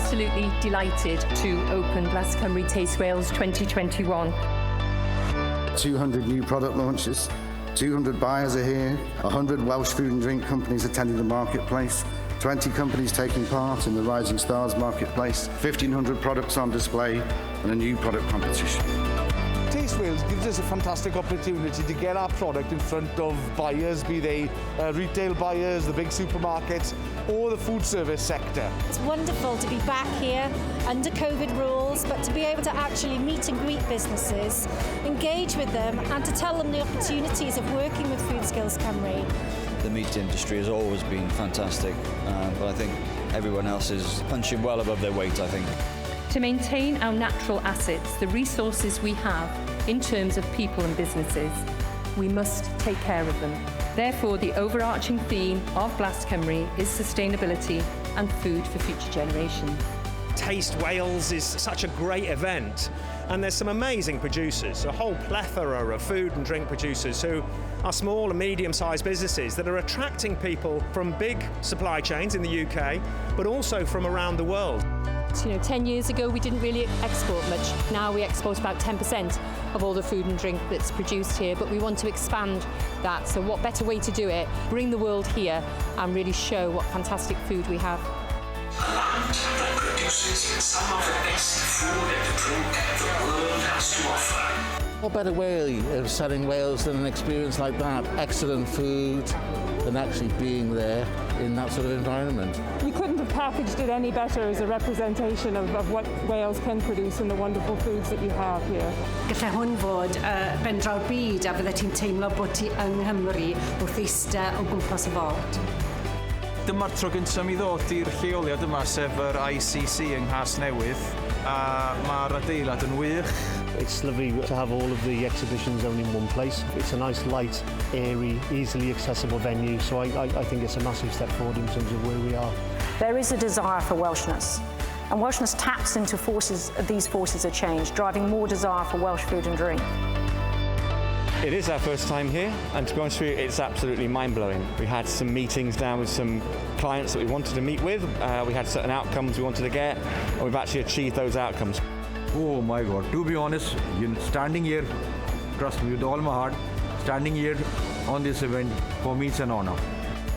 absolutely delighted to open BlasCymru TasteWales 2021. 200 new product launches, 200 buyers are here, 100 Welsh food and drink companies attending the marketplace, 20 companies taking part in the Rising Stars marketplace, 1,500 products on display, and a new product competition. TasteWales gives us a fantastic opportunity to get our product in front of buyers, be they retail buyers, the big supermarkets, or the food service sector. It's wonderful to be back here under COVID rules, but to be able to actually meet and greet businesses, engage with them, and to tell them the opportunities of working with Food Skills Cymru. The meat industry has always been fantastic, but I think everyone else is punching well above their weight, I think. To maintain our natural assets, the resources we have in terms of people and businesses, we must take care of them. Therefore, the overarching theme of BlasCymru is sustainability and food for future generations. TasteWales is such a great event, and there's some amazing producers, a whole plethora of food and drink producers who are small and medium-sized businesses that are attracting people from big supply chains in the UK, but also from around the world. 10 years ago we didn't really export much. Now we export about 10% of all the food and drink that's produced here, but we want to expand that. So what better way to do it? Bring the world here and really show what fantastic food we have. A land that produces some of the best food and drink the world has to offer. What better way of selling Wales than an experience like that? Excellent food, than actually being there in that sort of environment. We couldn't have packaged it any better as a representation of what Wales can produce and the wonderful foods that you have here. Gallai hwn fod ben draw'r byd a fyddet ti'n teimlo bod ti yng Nghymru wrth eistedd o gwmpas y ford. Dyma'r tro gyntaf mi ddod i'r lleoliad yma sef yr ICC yng Nghas Newydd, a mae'r adeilad yn wych. It's lovely to have all of the exhibitions only in one place. It's a nice, light, airy, easily accessible venue, so I think it's a massive step forward in terms of where we are. There is a desire for Welshness, and Welshness taps into these forces of change, driving more desire for Welsh food and drink. It is our first time here, and to be honest with you, it's absolutely mind-blowing. We had some meetings now with some clients that we wanted to meet with. We had certain outcomes we wanted to get, and we've actually achieved those outcomes. Oh my God, to be honest, standing here, trust me with all my heart, standing here on this event, for me it's an honor.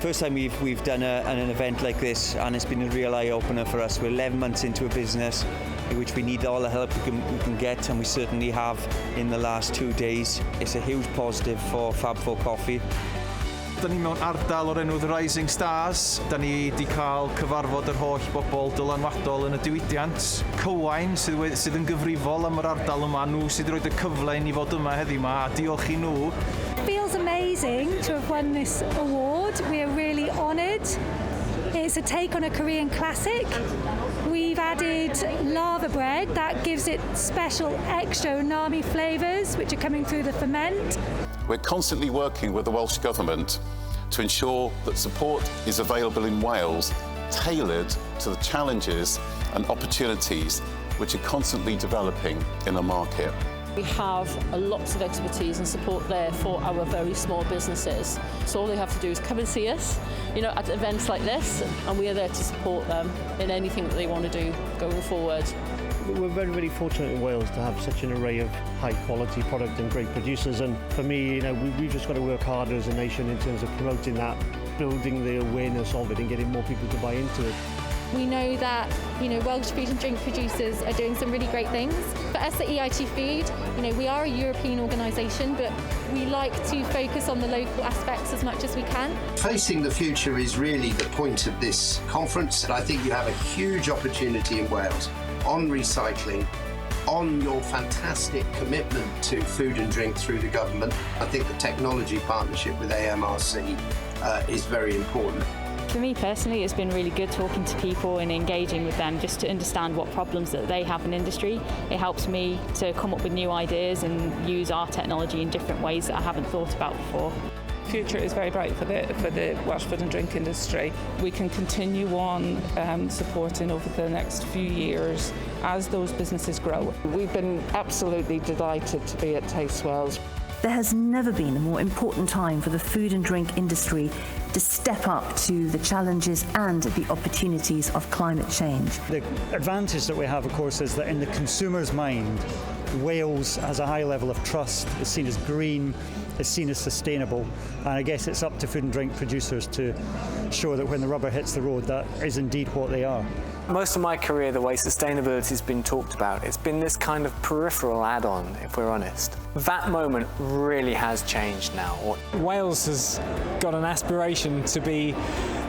First time we've done an event like this, and it's been a real eye-opener for us. We're 11 months into a business in which we need all the help we can get, and we certainly have in the last 2 days. It's a huge positive for Fab4 Coffee. Da ni mewn ardal o'r enw The Rising Stars. Da ni wedi cael cyfarfod yr holl bobl dylanwadol yn y diwydiant. Cywain sydd yn gyfrifol am yr ardal yma, nhw sydd wedi rhoi y cyfle i ni fod yma heddiw yma, a diolch i nhw. It feels amazing to have won this award. We are really honoured. It's a take on a Korean classic. We've added lava bread that gives it special extra umami flavours which are coming through the ferment. We're constantly working with the Welsh Government to ensure that support is available in Wales, tailored to the challenges and opportunities which are constantly developing in the market. We have lots of expertise and support there for our very small businesses. So all they have to do is come and see us, at events like this, and we are there to support them in anything that they want to do going forward. We're very, very fortunate in Wales to have such an array of high-quality product and great producers. And for me, we've just got to work harder as a nation in terms of promoting that, building the awareness of it and getting more people to buy into it. We know that, Welsh food and drink producers are doing some really great things. For us at EIT Food, we are a European organisation, but we like to focus on the local aspects as much as we can. Facing the future is really the point of this conference, and I think you have a huge opportunity in Wales on recycling, on your fantastic commitment to food and drink through the government. I think the technology partnership with AMRC is very important. For me personally, it's been really good talking to people and engaging with them just to understand what problems that they have in industry. It helps me to come up with new ideas and use our technology in different ways that I haven't thought about before. The future is very bright for the Welsh food and drink industry. We can continue on supporting over the next few years as those businesses grow. We've been absolutely delighted to be at TasteWales. There has never been a more important time for the food and drink industry to step up to the challenges and the opportunities of climate change. The advantage that we have, of course, is that in the consumer's mind, Wales has a high level of trust, is seen as green, is seen as sustainable, and I guess it's up to food and drink producers to show that when the rubber hits the road, that is indeed what they are. Most of my career, the way sustainability has been talked about, it's been this kind of peripheral add-on, if we're honest. That moment really has changed now. Wales has got an aspiration to be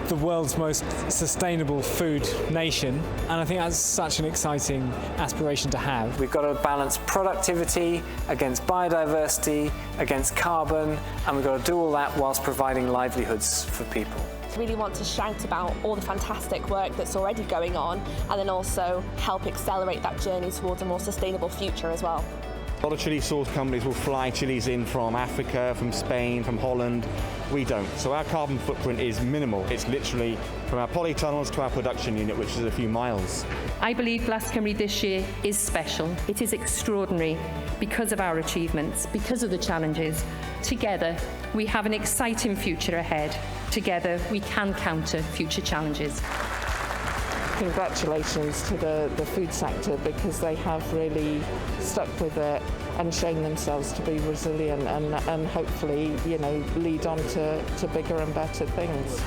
the world's most sustainable food nation, and I think that's such an exciting aspiration to have. We've got to balance productivity against biodiversity, against carbon, and we've got to do all that whilst providing livelihoods for people. Really want to shout about all the fantastic work that's already going on, and then also help accelerate that journey towards a more sustainable future as well. A lot of chili sauce companies will fly chilies in from Africa, from Spain, from Holland. We don't. So our carbon footprint is minimal. It's literally from our polytunnels to our production unit, which is a few miles. I believe BlasCymru this year is special. It is extraordinary because of our achievements, because of the challenges. Together, we have an exciting future ahead. Together, we can counter future challenges. Congratulations to the food sector, because they have really stuck with it and shown themselves to be resilient and hopefully, lead on to bigger and better things.